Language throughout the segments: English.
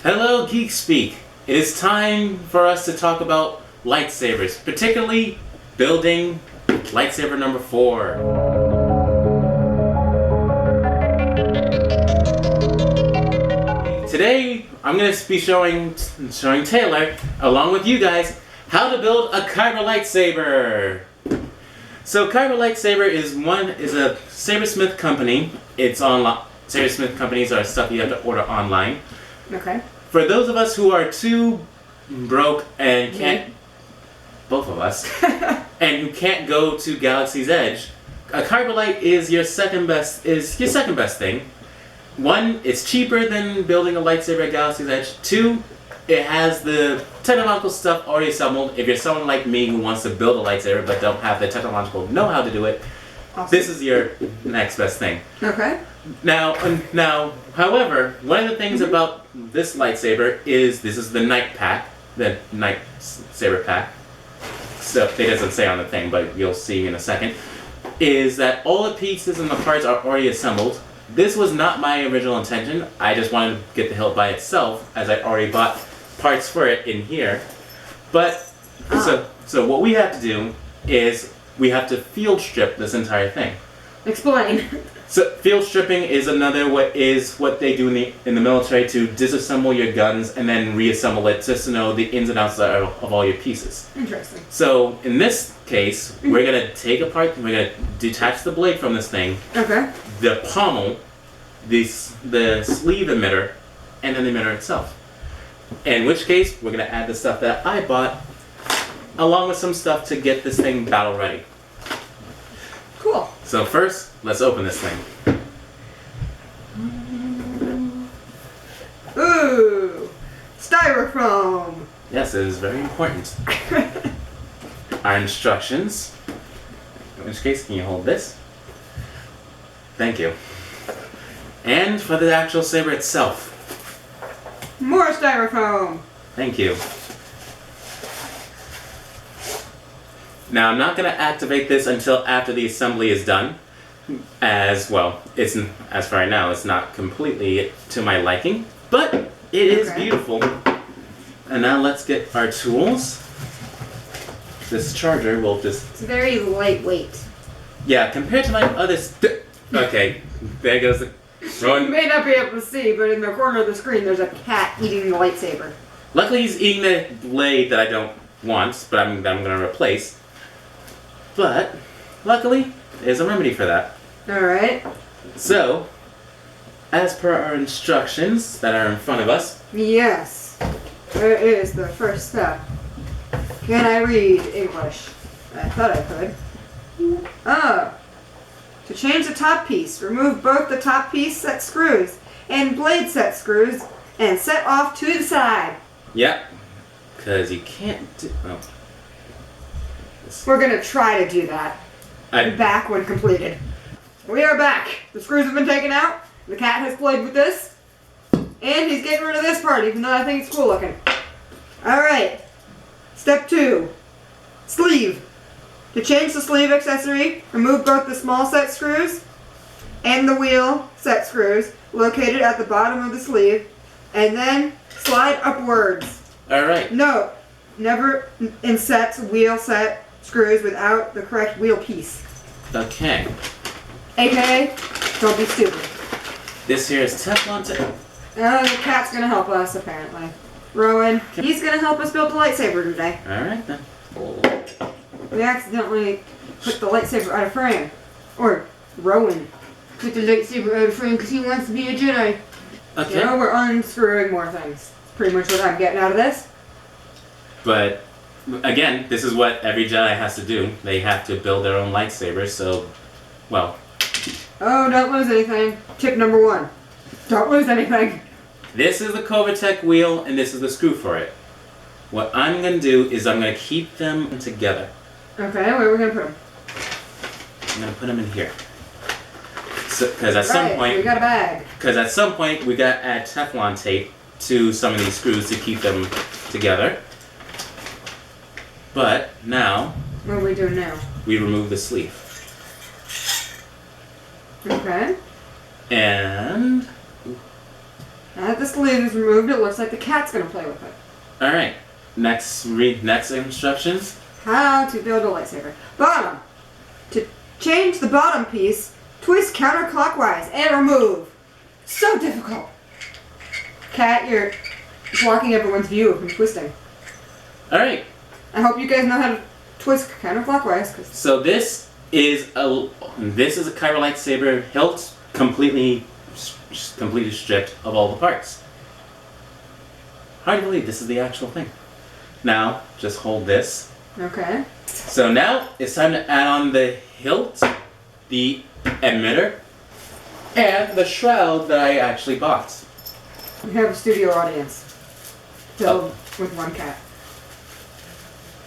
Hello, Geek Speak. It is time for us to talk about lightsabers, particularly building lightsaber number 4. Today, I'm going to be showing Taylor, along with you guys, how to build a Kyber lightsaber. So, Kyber lightsaber is a sabersmith company. It's online. Sabersmith companies are stuff you have to order online. Okay. For those of us who are too broke and can't, both of us, and who can't go to Galaxy's Edge, a Kyber light is your second best thing. One, it's cheaper than building a lightsaber at Galaxy's Edge. Two, it has the technological stuff already assembled. If you're someone like me who wants to build a lightsaber but don't have the technological know-how to do it, awesome. This is your next best thing. Okay. Now, however, one of the things about this lightsaber is this is the night pack, the night saber pack. So it doesn't say on the thing, but you'll see in a second. Is that all the pieces and the parts are already assembled. This was not my original intention. I just wanted to get the hilt by itself, as I already bought parts for it in here. But so what we have to do is we have to field strip this entire thing. Explain. So field stripping is what they do in the military to disassemble your guns and then reassemble it just to know the ins and outs of all your pieces. Interesting. So in this case, we're gonna take apart, we're gonna detach the blade from this thing. Okay. The pommel, the sleeve emitter, and then the emitter itself. In which case, we're gonna add the stuff that I bought, along with some stuff to get this thing battle ready. Cool. So first, let's open this thing. Ooh, styrofoam. Yes, it is very important. Our instructions. In which case, can you hold this? Thank you. And for the actual saber itself. More styrofoam. Thank you. Now, I'm not going to activate this until after the assembly is done. As well, as for right now, it's not completely to my liking, but it is beautiful. And now let's get our tools. This charger will just... It's very lightweight. Yeah, compared to my other... Okay, there goes the... You may not be able to see, but in the corner of the screen there's a cat eating the lightsaber. Luckily he's eating the blade that I don't want, but I'm going to replace. But, luckily, there's a remedy for that. Alright. So, as per our instructions that are in front of us... Yes. There is the first step. Can I read English? I thought I could. Oh. To change the top piece, remove both the top piece set screws and blade set screws and set off to the side. Yep. Because you can't do... Oh. We're going to try to do that. Back when completed. We are back. The screws have been taken out. The cat has played with this. And he's getting rid of this part, even though I think it's cool looking. Alright. Step 2. Sleeve. To change the sleeve accessory, remove both the small set screws and the wheel set screws located at the bottom of the sleeve, and then slide upwards. Alright. Note, never inset wheel set screws without the correct wheel piece. Okay. AKA, don't be stupid. This here is Teflon tape. The cat's gonna help us, apparently. Rowan, he's gonna help us build the lightsaber today. Alright then. We accidentally put the lightsaber out of frame. Or, Rowan put the lightsaber out of frame because he wants to be a Jedi. Okay. You know, we're unscrewing more things. That's pretty much what I'm getting out of this. But, again, this is what every Jedi has to do. They have to build their own lightsabers, so, well... Oh, don't lose anything. Tip number 1. Don't lose anything. This is the Kovatek wheel, and this is the screw for it. What I'm going to do is I'm going to keep them together. Okay, where are we going to put them? I'm going to put them in here. Because at some point... we got a bag. Because at some point, we got to add Teflon tape to some of these screws to keep them together. But now... What are we doing now? We remove the sleeve. Okay. And... Now that the sleeve is removed, it looks like the cat's gonna play with it. Alright. Next instructions. How to build a lightsaber. Bottom. To change the bottom piece, twist counterclockwise and remove. So difficult. Cat, you're blocking everyone's view from twisting. Alright. I hope you guys know how to twist counterclockwise. So this is a Kyber lightsaber hilt completely stripped of all the parts. Hard to believe this is the actual thing. Now, just hold this. Okay. So now it's time to add on the hilt, the emitter, and the shroud that I actually bought. We have a studio audience filled with one cat.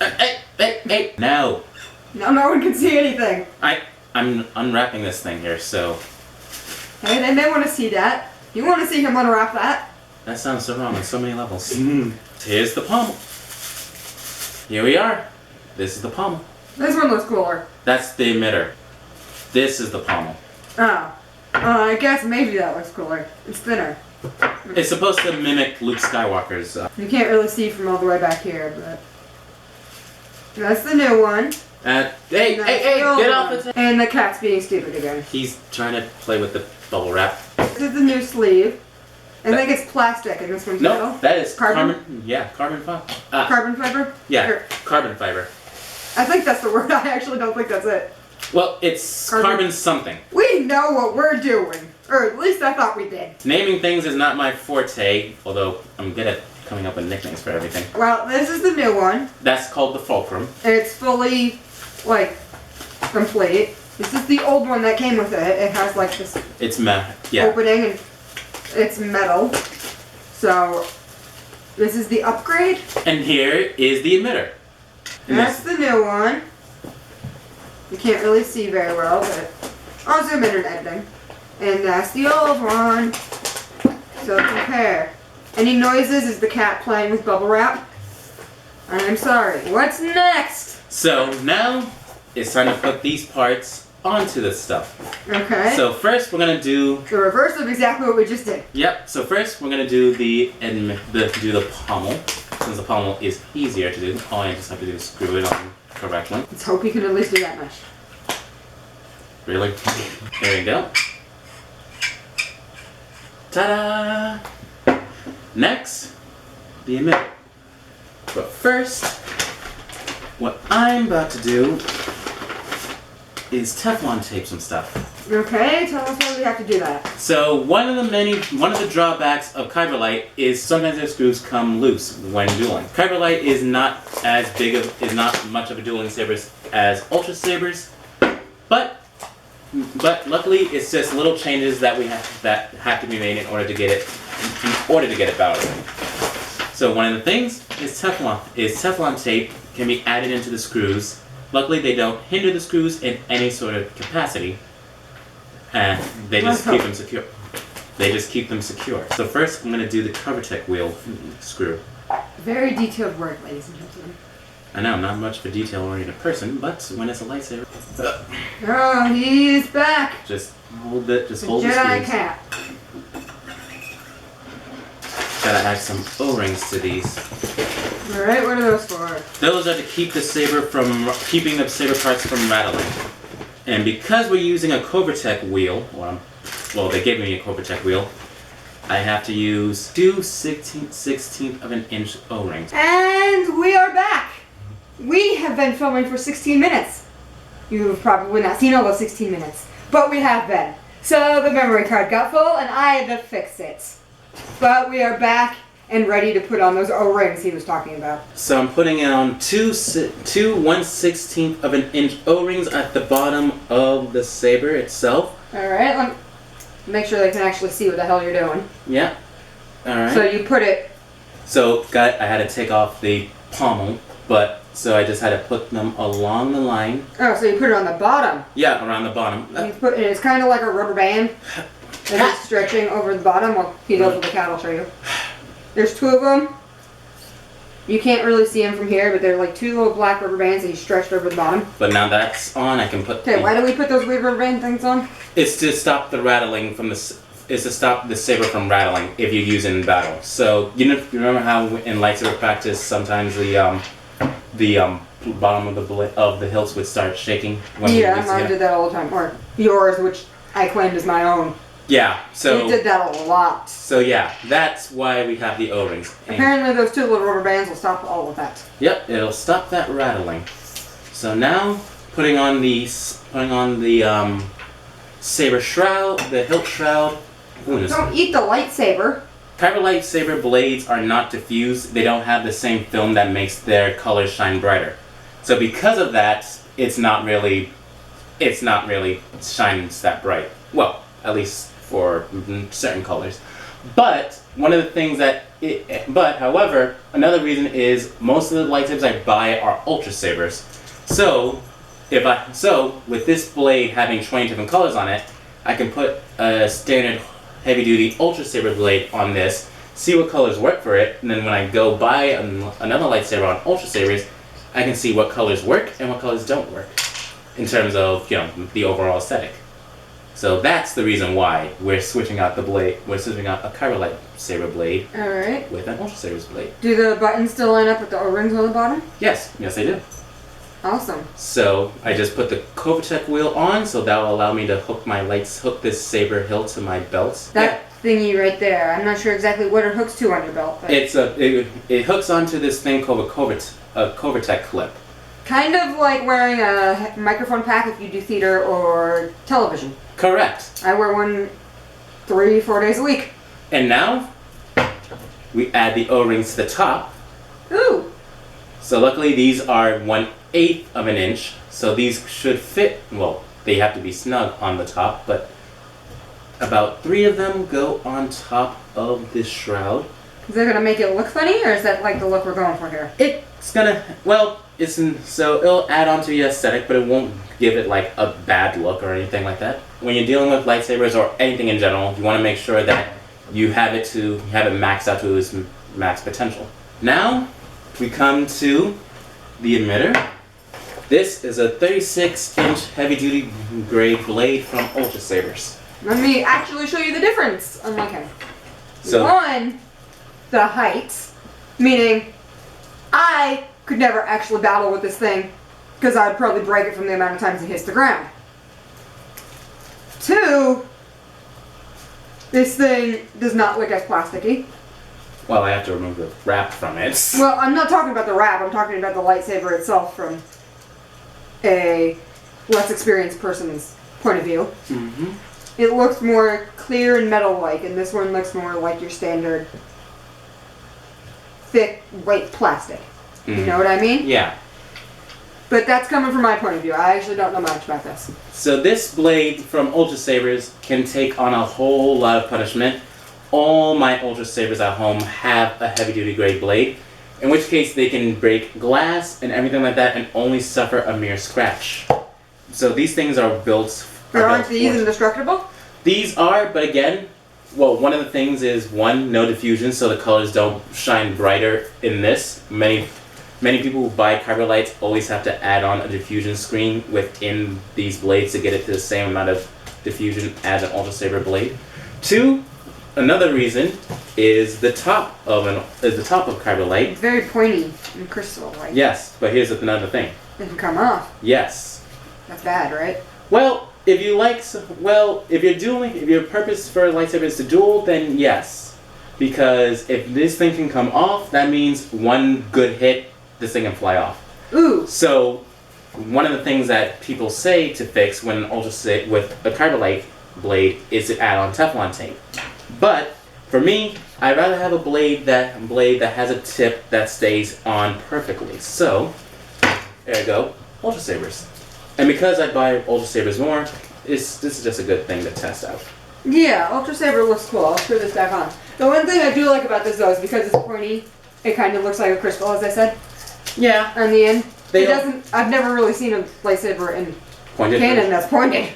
Hey! No. Now no one can see anything. I'm unwrapping this thing here, so. Hey, they may want to see that. You want to see him unwrap that? That sounds so wrong on so many levels. Here's the pommel. Here we are. This is the pommel. This one looks cooler. That's the emitter. This is the pommel. Oh. I guess maybe that looks cooler. It's thinner. It's supposed to mimic Luke Skywalker's. You can't really see from all the way back here, but that's the new one. Hey, get off the table. And the cat's being stupid again. He's trying to play with the bubble wrap. This is the new sleeve. I think it's plastic and this one's metal. No, that is carbon. Carbon fiber. Carbon fiber? Yeah, carbon fiber. I think that's the word. I actually don't think that's it. Well, it's carbon something. We know what we're doing. Or at least I thought we did. Naming things is not my forte, although I'm good at coming up with nicknames for everything. Well, this is the new one. That's called the fulcrum. It's fully, complete. This is the old one that came with it. It has, this opening, and it's metal. So, this is the upgrade. And here is the emitter. That's the new one. You can't really see very well, but I'll zoom in and editing. And that's the old one. So compare. Any noises is the cat playing with bubble wrap? I'm sorry. What's next? So now it's time to put these parts onto this stuff. Okay. So first we're gonna do the reverse of exactly what we just did. Yep. So first we're gonna do the pommel. Since the pommel is easier to do, all I just have to do is screw it on correctly. Let's hope you can at least do that much. Really? There we go. Ta-da! Next, the emitter. But first, what I'm about to do is Teflon tape some stuff. Okay, tell us why we have to do that. So one of the drawbacks of Kyber Light is sometimes their screws come loose when dueling. Kyber Light is not much of a dueling saber as Ultra Sabers, but luckily it's just little changes that have to be made in order to get it balancing. So one of the things is Teflon tape can be added into the screws. Luckily they don't hinder the screws in any sort of capacity. And they just keep them secure. So first, I'm going to do the CoverTech wheel screw. Very detailed work, ladies and gentlemen. I know, not much of a detail-oriented person, but when it's a lightsaber... Oh, he's back! Just hold it, hold the Jedi screws. cat. Gotta add some O-rings to these. Alright, what are those for? Those are to keep the saber keeping the saber parts from rattling. And because we're using a CoverTech wheel, well, they gave me a CoverTech wheel, I have to use 2/16 of an inch O-rings. And we are back! We have been filming for 16 minutes. You've probably not seen all those 16 minutes, but we have been. So the memory card got full and I had to fix it. But we are back and ready to put on those O-rings he was talking about. So I'm putting on two 1/16 of an inch O-rings at the bottom of the saber itself. Alright, let me make sure they can actually see what the hell you're doing. Yeah. Alright. So you put it... So I had to take off the pommel, so I just had to put them along the line. Oh, so you put it on the bottom. Yeah, around the bottom. It's kind of like a rubber band. And it's stretching over the bottom. Well, he does with the cat, I'll show you. There's two of them. You can't really see them from here, but they're like two little black rubber bands that he stretched over the bottom. But now that's on, I can put... Okay, why do we put those weird rubber band things on? It's to stop the rattling from the... is to stop the saber from rattling if you use it in battle. So you remember how in lightsaber practice sometimes the bottom of the hilts would start shaking when you used mine did that all the time. Or yours, which I claimed as my own. Yeah, so... You did that a lot. So yeah, that's why we have the O-rings. Apparently those 2 little rubber bands will stop all of that. Yep, it'll stop that rattling. So now, putting on the saber shroud, the hilt shroud. Don't eat the lightsaber. Kyber lightsaber blades are not diffused. They don't have the same film that makes their colors shine brighter. So because of that, it's not really shines that bright. Well, at least for certain colors. But one of the things however, another reason is most of the lightsabers I buy are ultra sabers. So with this blade having 20 different colors on it, I can put a standard heavy duty ultra saber blade on this, see what colors work for it, and then when I go buy another lightsaber on ultra sabers, I can see what colors work and what colors don't work in terms of the overall aesthetic. So that's the reason why we're switching out the blade. We're switching out a Kyber lightsaber blade with an ultra saber's blade. Do the buttons still line up with the O-rings on the bottom? Yes, they do. Awesome. So I just put the Kovatek wheel on, so that will allow me to hook this saber hilt to my belt. That thingy right there. I'm not sure exactly what it hooks to on your belt. But it hooks onto this thing called a Kovatek clip. Kind of like wearing a microphone pack if you do theater or television. Correct. I wear one 3-4 days a week. And now we add the O-rings to the top. Ooh. So luckily these are 1/8 of an inch, so these should fit. Well, they have to be snug on the top, but about 3 of them go on top of this shroud. Is that gonna make it look funny, or is that like the look we're going for here? It's gonna, so it'll add on to the aesthetic, but it won't give it like a bad look or anything like that. When you're dealing with lightsabers or anything in general, you want to make sure that you have it maxed out to its max potential. Now we come to the emitter. This is a 36-inch heavy-duty grade blade from Ultra Sabers. Let me actually show you the difference. Unlike him. So, one, the height, meaning I could never actually battle with this thing because I'd probably break it from the amount of times it hits the ground. 2, this thing does not look as plasticky. Well, I have to remove the wrap from it. Well, I'm not talking about the wrap. I'm talking about the lightsaber itself from a less experienced person's point of view. Mm-hmm. It looks more clear and metal-like, and this one looks more like your standard thick, white plastic. Mm-hmm. You know what I mean? Yeah. But that's coming from my point of view. I actually don't know much about this. So this blade from Ultra Sabers can take on a whole lot of punishment. All my Ultra Sabers at home have a heavy-duty grade blade, in which case they can break glass and everything like that and only suffer a mere scratch. So these things are built... Aren't these indestructible? These are, but again, well, one of the things is, no diffusion, so the colors don't shine brighter in this. Many people who buy Kyber lights always have to add on a diffusion screen within these blades to get it to the same amount of diffusion as an Ultra Saber blade. 2, another reason is the top of Kyber light. It's very pointy and crystal, right? Yes, but here's another thing. It can come off. Yes. That's bad, right? Well, if your purpose for a lightsaber is to duel, then yes. Because if this thing can come off, that means one good hit, this thing can fly off. Ooh. So, one of the things that people say to fix with a Kyber light blade is to add on Teflon tape. But for me, I'd rather have a blade that has a tip that stays on perfectly. So, there you go, Ultra Sabers. And because I buy Ultra Sabers more, this is just a good thing to test out. Yeah, Ultra Saber looks cool. I'll screw this back on. The one thing I do like about this though is because it's pointy, it kind of looks like a crystal, as I said. Yeah. On the end. I've never really seen a lightsaber in canon that's pointed.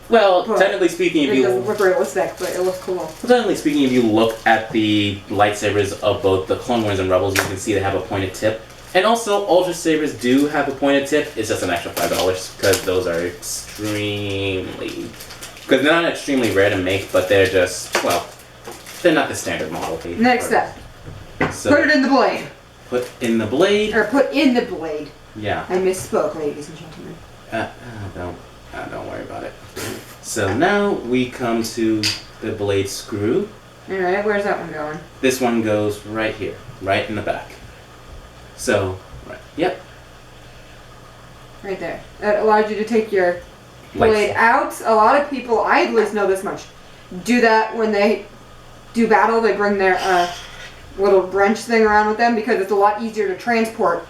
Well, technically speaking, it doesn't look realistic, but it looks cool. Technically speaking, if you look at the lightsabers of both the Clone Wars and Rebels, you can see they have a pointed tip. And also, Ultra Sabers do have a pointed tip. It's just an extra $5 because those are extremely Because they're not extremely rare to make, but they're just, well, they're not the standard model. Next step. So, put it in the blade. Put in the blade? Or put in the blade. Yeah. I misspoke, ladies and gentlemen. Don't worry about it. So now we come to the blade screw. Alright, where's that one going? This one goes right here, right in the back. So, right, yep. Right there. That allows you to take your blade out. A lot of people, I at least know this much, do that when they do battle. They bring their little wrench thing around with them because it's a lot easier to transport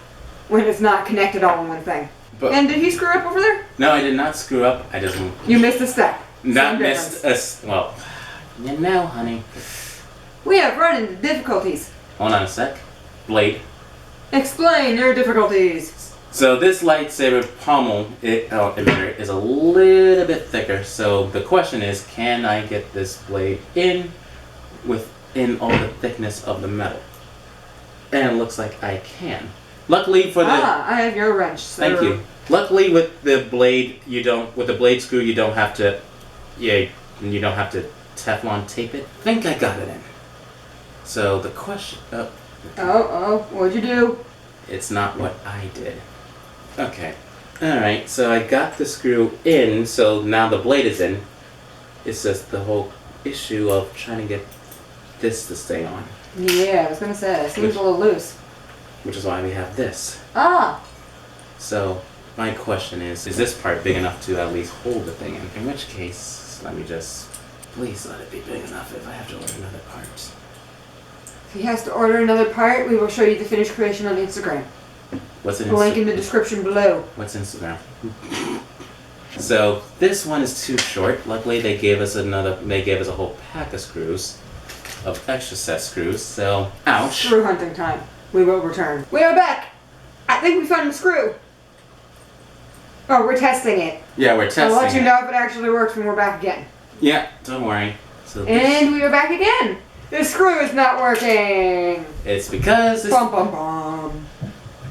when it's not connected all in one thing. But, and did he screw up over there? No, I did not screw up. I just... You missed a step. Not missed a... Well, you know, honey. We have run into difficulties. Hold on a sec. Blade. Explain your difficulties. So this lightsaber pommel emitter is a little bit thicker. So the question is, can I get this blade in within all the thickness of the metal? And it looks like I can. Luckily for the... I have your wrench, sir. Thank you. Luckily with the blade, with the blade screw, you don't have to Teflon tape it. I think I got it in. So the question... what'd you do? It's not what I did. Okay. Alright, so I got the screw in, so now the blade is in. It's just the whole issue of trying to get this to stay on. Yeah, I was gonna say, it seems a little loose. Which is why we have this. Ah! So, my question is this part big enough to at least hold the thing in? In which case, let me just... Please let it be big enough if I have to order another part. If he has to order another part, we will show you the finished creation on Instagram. What's in Link in the description below. What's Instagram? So this one is too short. Luckily, they gave us a whole pack of screws, of extra set screws. So, ouch. Screw hunting time. We will return. We are back. I think we found the screw. Oh, we're testing it. Yeah, we're testing it. I'll let you know if it actually works when we're back again. Yeah, don't worry. So and we are back again. The screw is not working. It's because Bum bum bum.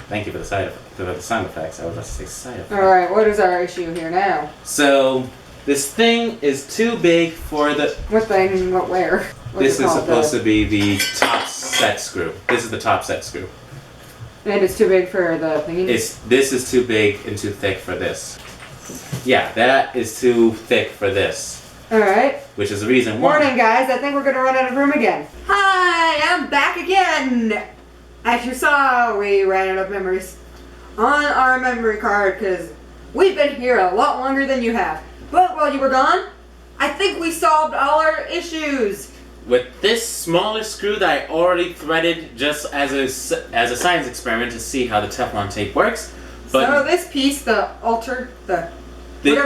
Thank you for the sound effects. I was about to say side effects. Alright, what is our issue here now? So, this thing is too big for the... What thing? What where? This is supposed to be the top set screw. This is the top set screw. And it's too big for the thingy? This is too big and too thick for this. Yeah, that is too thick for this. Alright. Which is the reason why. Morning, guys. I think we're going to run out of room again. Hi, I'm back again. As you saw, we ran out of memories on our memory card because we've been here a lot longer than you have. But while you were gone, I think we solved all our issues. With this smaller screw that I already threaded just as a science experiment to see how the Teflon tape works. But so this piece, the whatever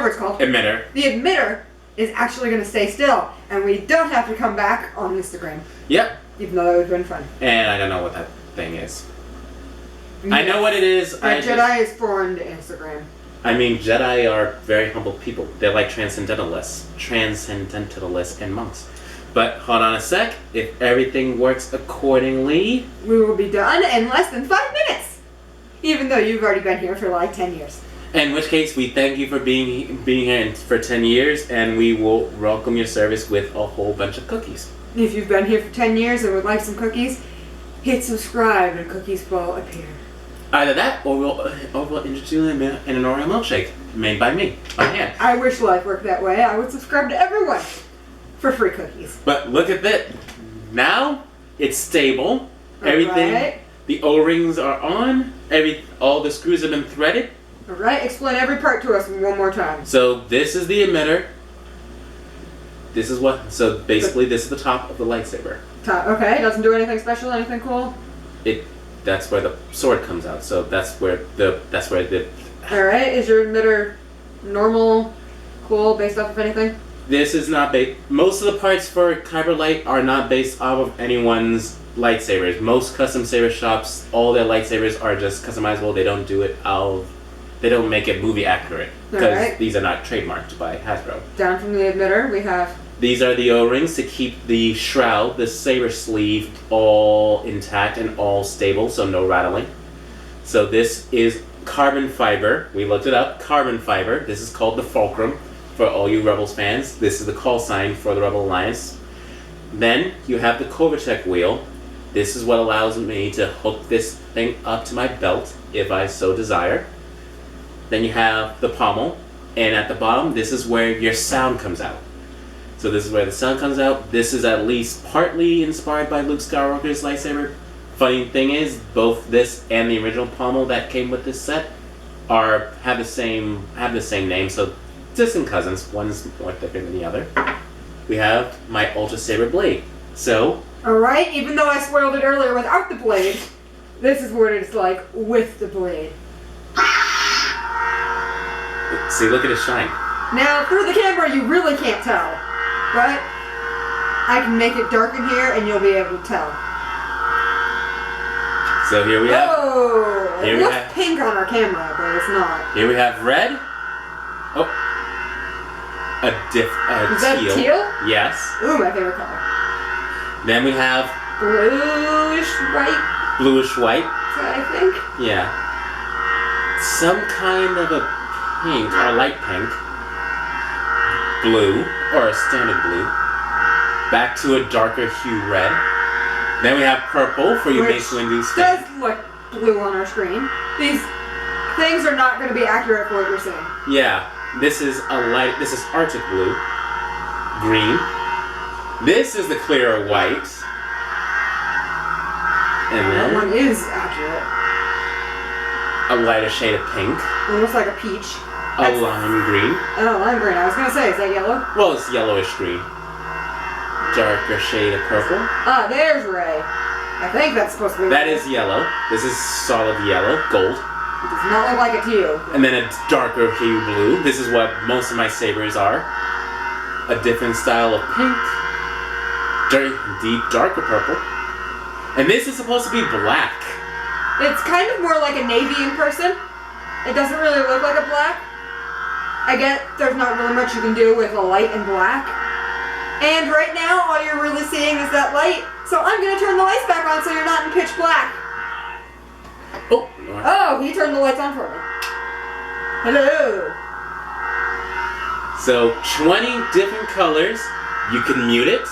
it's called. Emitter. The emitter is actually going to stay still. And we don't have to come back on Instagram. Yep. Even though that would have been fun. And I don't know what that thing is. Yes. I know what it is. Jedi is foreign to Instagram. I mean, Jedi are very humble people. They're like transcendentalists and monks. But hold on a sec. If everything works accordingly, we will be done in less than 5 minutes. Even though you've already been here for like 10 years. In which case, we thank you for being here for 10 years, and we will welcome your service with a whole bunch of cookies. If you've been here for 10 years and would like some cookies, hit subscribe and cookies will appear. Either that, or we'll introduce you in an Oreo milkshake made by me, by hand. I wish life worked that way. I would subscribe to everyone for free cookies. But look at that. Now it's stable. Everything. Right. The O-rings are on. All the screws have been threaded. All right. Explain every part to us one more time. So this is the emitter. This is what. So basically, this is the top of the lightsaber. Top. Okay. Doesn't do anything special. Anything cool. That's where the sword comes out. So that's where the. All right. Is your emitter normal, cool, based off of anything? This is not based. Most of the parts for Kyber Light are not based off of anyone's lightsabers. Most custom saber shops, all their lightsabers are just customizable. They don't do it They don't make it movie accurate because these are not trademarked by Hasbro. Down from the emitter, we have. These are the O-rings to keep the shroud, the saber sleeve, all intact and all stable, so no rattling. So this is carbon fiber. We looked it up. Carbon fiber. This is called the fulcrum. for all you Rebels fans. This is the call sign for the Rebel Alliance. Then you have the Kovacheck wheel. This is what allows me to hook this thing up to my belt if I so desire. Then you have the pommel, and at the bottom, this is where your sound comes out. So this is where the sound comes out. This is at least partly inspired by Luke Skywalker's lightsaber. Funny thing is, both this and the original pommel that came with this set have the same name, so distant cousins. One's more thicker than the other. We have my Ultra Saber blade. So. Alright, even though I spoiled it earlier without the blade, this is what it's like with the blade. See, look at it shine. Now, through the camera, you really can't tell, but I can make it dark in here and you'll be able to tell. So here we have. Oh, it looks pink on our camera, but it's not. Here we have red. Oh. Is that teal? Yes. Ooh, my favorite color. Then we have bluish white. Bluish white. I think. Yeah. Some kind of a pink or light pink. Blue or a standard blue. Back to a darker hue red. Then we have purple for you Mace Windu's does look blue on our screen. These things are not going to be accurate for what you're saying. Yeah. This is Arctic blue. Green. This is the clearer white. And then that one is accurate. A lighter shade of pink. Almost like a peach. A lime green. Oh, lime green. I was going to say, is that yellow? Well, it's yellowish green. Darker shade of purple. Ah, there's Ray. I think that's supposed to be That is yellow. This is solid yellow, gold. It does not look like a teal. And then a darker hue blue. This is what most of my sabers are. A different style of pink. Deep, darker purple. And this is supposed to be black. It's kind of more like a navy in person. It doesn't really look like a black. I get there's not really much you can do with a light and black. And right now, all you're really seeing is that light. So I'm going to turn the lights back on so you're not in pitch black. Oh, he turned the lights on for me. Hello. So 20 different colors. You can mute it.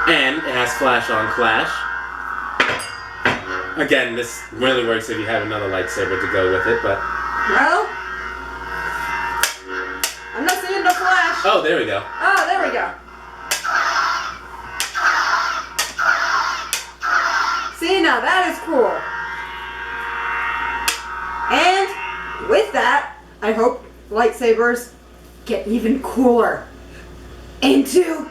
And it has flash on flash. Again, this really works if you have another lightsaber to go with it, but... Well, I'm not seeing no flash. Oh, there we go. Oh, there we go. See, now that is cool. And with that, I hope lightsabers get even cooler. Into